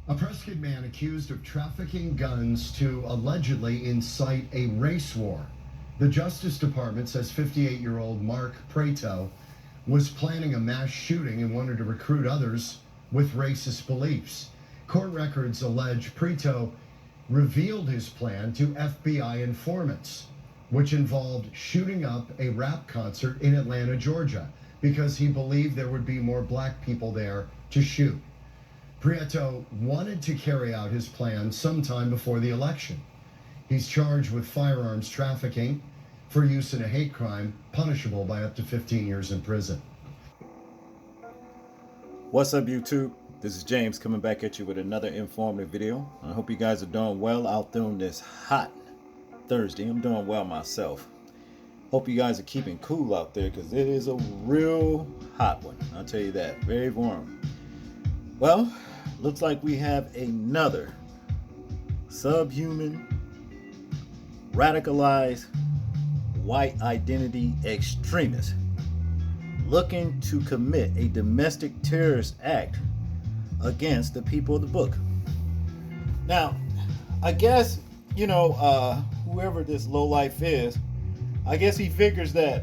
A Prescott man accused of trafficking guns to allegedly incite a race war. The Justice Department says 58-year-old Mark Prato was planning a mass shooting and wanted to recruit others with racist beliefs. Court records allege Prato revealed his plan to FBI informants, which involved shooting up a rap concert in Atlanta, Georgia, because he believed there would be more black people there to shoot. Prieto wanted to carry out his plan sometime before the election. He's charged with firearms trafficking for use in a hate crime, punishable by up to 15 years in prison. What's up, YouTube? This is James coming back at you with another informative video. I hope you guys are doing well out there on this hot Thursday. I'm doing well myself. Hope you guys are keeping cool out there because it is a real hot one. I'll tell you that. Very warm. Well, looks like we have another subhuman, radicalized, white identity extremist looking to commit a domestic terrorist act against the people of the book. Now, I guess, whoever this lowlife is, I guess he figures that,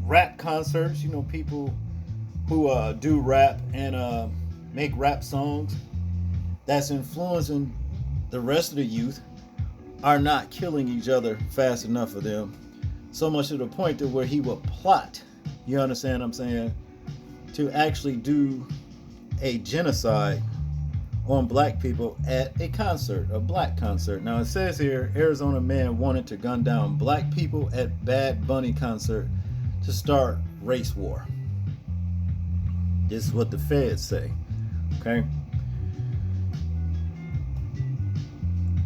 rap concerts, people who do rap and make rap songs that's influencing the rest of the youth are not killing each other fast enough for them, so much to the point to where he will plot, you understand what I'm saying, to actually do a genocide on black people at a concert, a black concert. Now it says here, Arizona man wanted to gun down black people at Bad Bunny concert to start race war. This is what the feds say. Okay.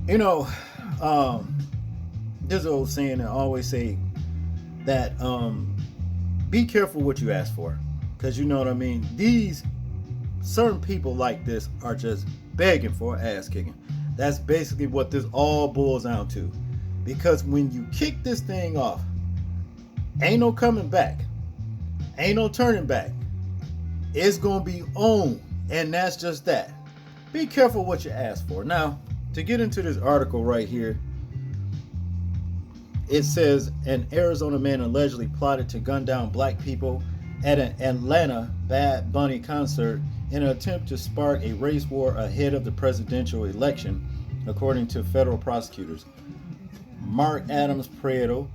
There's an old saying that I always say that be careful what you ask for, because you know what I mean. These certain people like this are just begging for ass kicking. That's basically what this all boils down to, because when you kick this thing off, ain't no coming back, ain't no turning back. It's gonna be on, and that's just that. Be careful what you ask for. Now, to get into this article right here, it says an Arizona man allegedly plotted to gun down black people at an Atlanta Bad Bunny concert in an attempt to spark a race war ahead of the presidential election, according to federal prosecutors. Mark Adams Prieto,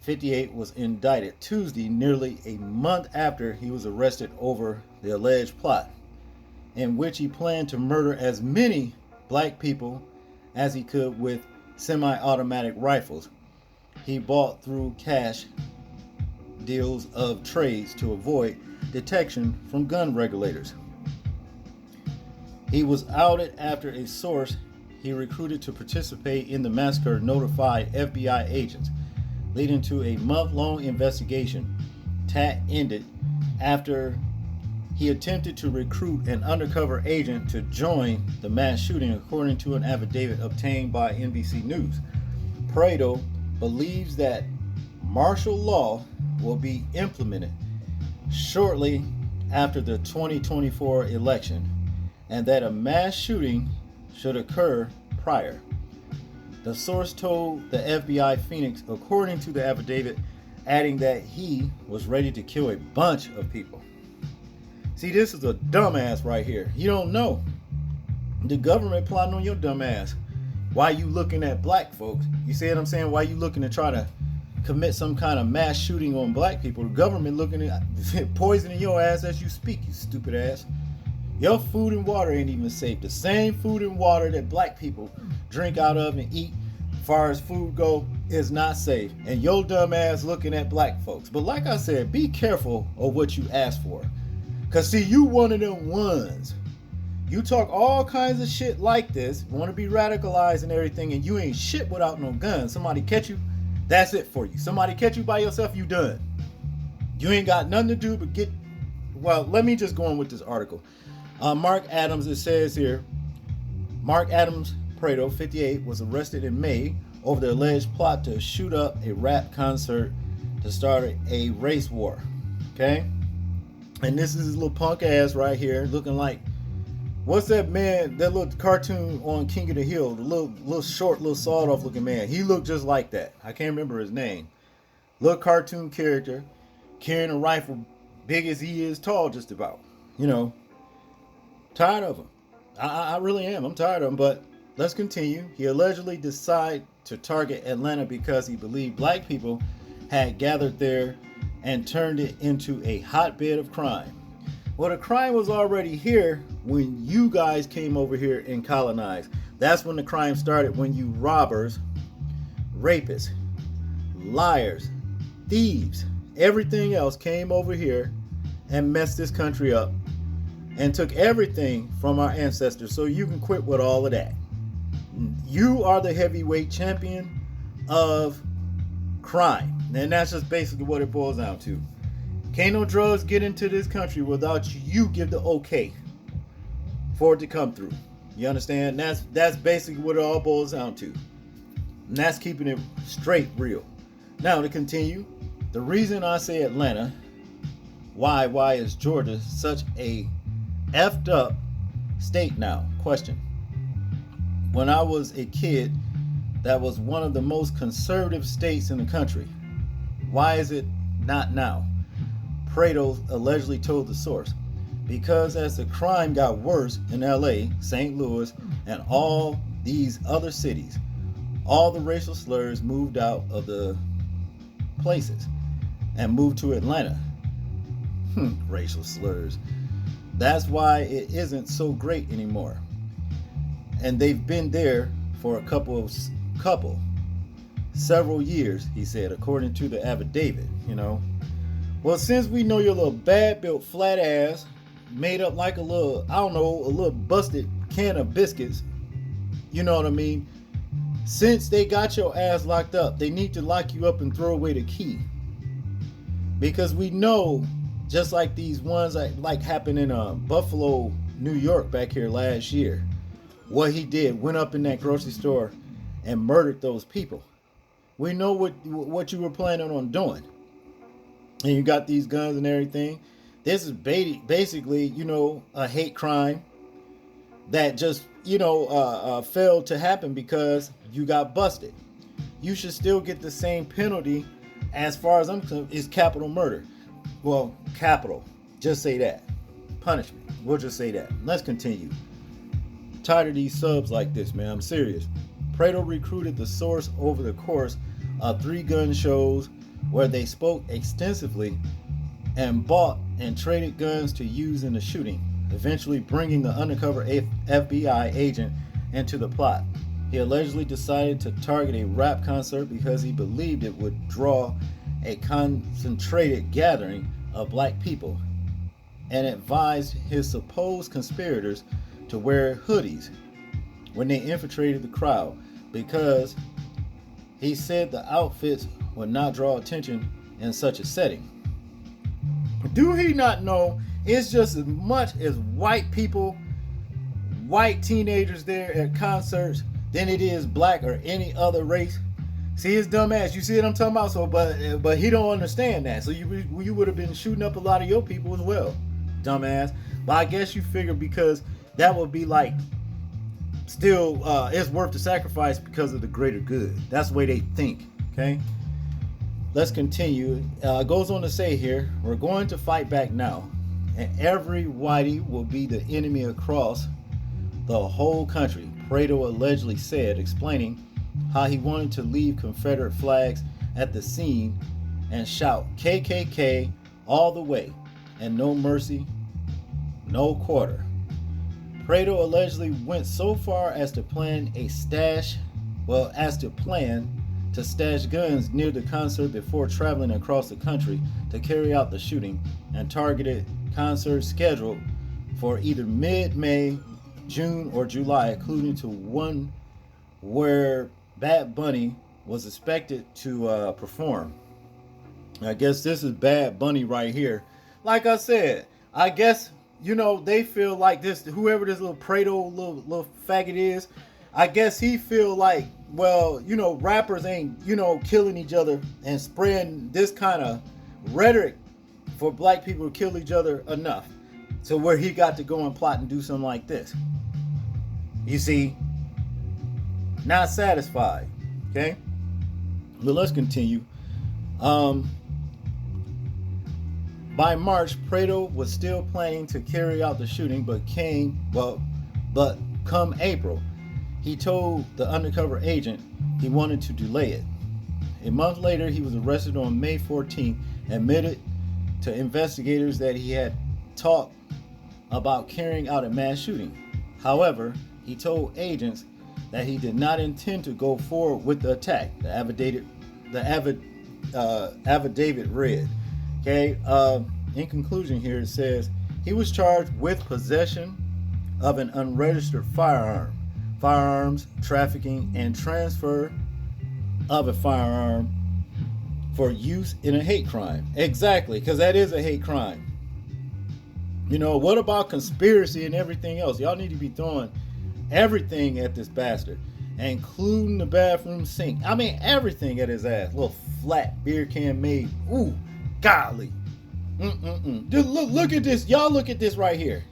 58, was indicted Tuesday, nearly a month after he was arrested over the alleged plot, in which he planned to murder as many black people as he could with semi-automatic rifles he bought through cash deals of trades to avoid detection from gun regulators. He was outed after a source he recruited to participate in the massacre notified FBI agents, leading to a month-long investigation. Tat ended after he attempted to recruit an undercover agent to join the mass shooting, according to an affidavit obtained by NBC News. Prado believes that martial law will be implemented shortly after the 2024 election, and that a mass shooting should occur prior. The source told the FBI Phoenix, according to the affidavit, adding that he was ready to kill a bunch of people. See, this is a dumbass right here. You don't know. The government plotting on your dumbass. Why you looking at black folks? You see what I'm saying? Why you looking to try to commit some kind of mass shooting on black people? The government looking at poisoning your ass as you speak, you stupid ass. Your food and water ain't even safe. The same food and water that black people drink out of and eat, as far as food go, is not safe. And your dumb ass looking at black folks. But like I said, be careful of what you ask for. Cause see, you one of them ones. You talk all kinds of shit like this, want to be radicalized and everything, and you ain't shit without no gun. Somebody catch you, that's it for you. Somebody catch you by yourself, you done. You ain't got nothing to do but get. Well, let me just go on with this article. Mark Adams, it says here, Mark Adams Prado, 58, was arrested in May over the alleged plot to shoot up a rap concert to start a race war. Okay? And this is his little punk ass right here looking like What's that man? That little cartoon on King of the Hill, the little short, little sawed off looking man. He looked just like that. I can't remember his name. Little cartoon character, carrying a rifle, big as he is tall, just about. You know, tired of him. I really am. I'm tired of him. But let's continue. He allegedly decided to target Atlanta because he believed black people had gathered there and turned it into a hotbed of crime. Well, the crime was already here when you guys came over here and colonized. That's when the crime started, when you robbers, rapists, liars, thieves, everything else came over here and messed this country up and took everything from our ancestors. So you can quit with all of that. You are the heavyweight champion of crime. And that's just basically what it boils down to. Can't no drugs get into this country without you give the okay for it to come through. You understand? That's basically what it all boils down to. And that's keeping it straight real. Now to continue, the reason I say Atlanta, why is Georgia such a effed up state now? Question. When I was a kid, that was one of the most conservative states in the country. Why is it not now? Prado allegedly told the source, because as the crime got worse in LA, St. Louis, and all these other cities, all the racial slurs moved out of the places and moved to Atlanta. Racial slurs. That's why it isn't so great anymore. And they've been there for several years, he said, according to the affidavit, Well, since we know your little bad built flat ass, made up like a little busted can of biscuits, you know what I mean? Since they got your ass locked up, they need to lock you up and throw away the key. Because we know, just like these ones that like happened in Buffalo, New York back here last year, what he did, went up in that grocery store and murdered those people. We know what you were planning on doing. And you got these guns and everything. This is basically, a hate crime that just, failed to happen because you got busted. You should still get the same penalty as far as I'm concerned is capital murder. Well, capital. Just say that. Punishment. We'll just say that. Let's continue. Tired of these subs like this, man. I'm serious. Prado recruited the source over the course of 3 gun shows where they spoke extensively and bought and traded guns to use in the shooting, eventually bringing the undercover FBI agent into the plot. He allegedly decided to target a rap concert because he believed it would draw a concentrated gathering of black people, and advised his supposed conspirators to wear hoodies when they infiltrated the crowd because he said the outfits would not draw attention in such a setting. Do he not know it's just as much as white people, white teenagers there at concerts than it is black or any other race? See his dumb ass. You see what I'm talking about? So, but he don't understand that. So you would have been shooting up a lot of your people as well, dumbass. But I guess you figure because that would be like still it's worth the sacrifice because of the greater good. That's the way they think. Okay. Let's continue. It goes on to say here, we're going to fight back now, and every whitey will be the enemy across the whole country, Prado allegedly said, explaining how he wanted to leave Confederate flags at the scene and shout KKK all the way and no mercy, no quarter. Prado allegedly went so far as to plan to stash guns near the concert before traveling across the country to carry out the shooting, and targeted concerts scheduled for either mid-May, June, or July, including to one where Bad Bunny was expected to perform. I guess this is Bad Bunny right here. Like I said, I guess, they feel like this, whoever this little Prado little faggot is, I guess he feel like, well, rappers ain't, killing each other and spreading this kind of rhetoric for black people to kill each other enough. So where he got to go and plot and do something like this. You see, not satisfied. Okay? But let's continue. By March, Prado was still planning to carry out the shooting, but come April, he told the undercover agent he wanted to delay it. A month later, he was arrested on May 14th, admitted to investigators that he had talked about carrying out a mass shooting. However, he told agents that he did not intend to go forward with the attack. The affidavit read. Okay. In conclusion, here it says he was charged with possession of an unregistered firearm, firearms trafficking, and transfer of a firearm for use in a hate crime. Exactly, because that is a hate crime. You know, what about conspiracy and everything else? Y'all need to be throwing everything at this bastard, including the bathroom sink. I mean, everything at his ass. Little flat beer can made. Ooh, golly. Just look at this. Y'all look at this right here.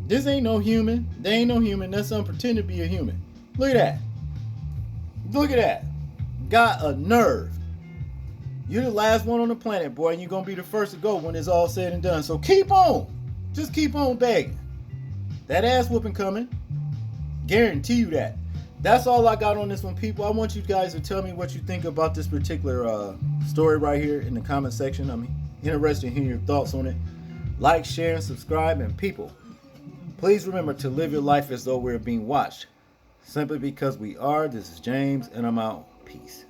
This ain't no human. They ain't no human. That's some pretend to be a human. Look at that. Look at that. Got a nerve. You're the last one on the planet, boy, and you're going to be the first to go when it's all said and done. So keep on. Just keep on begging. That ass whooping coming. Guarantee you that. That's all I got on this one, people. I want you guys to tell me what you think about this particular story right here in the comment section. I'm interested in hearing your thoughts on it. Like, share, and subscribe. And people, please remember to live your life as though we're being watched. Simply because we are. This is James, and I'm out. Peace.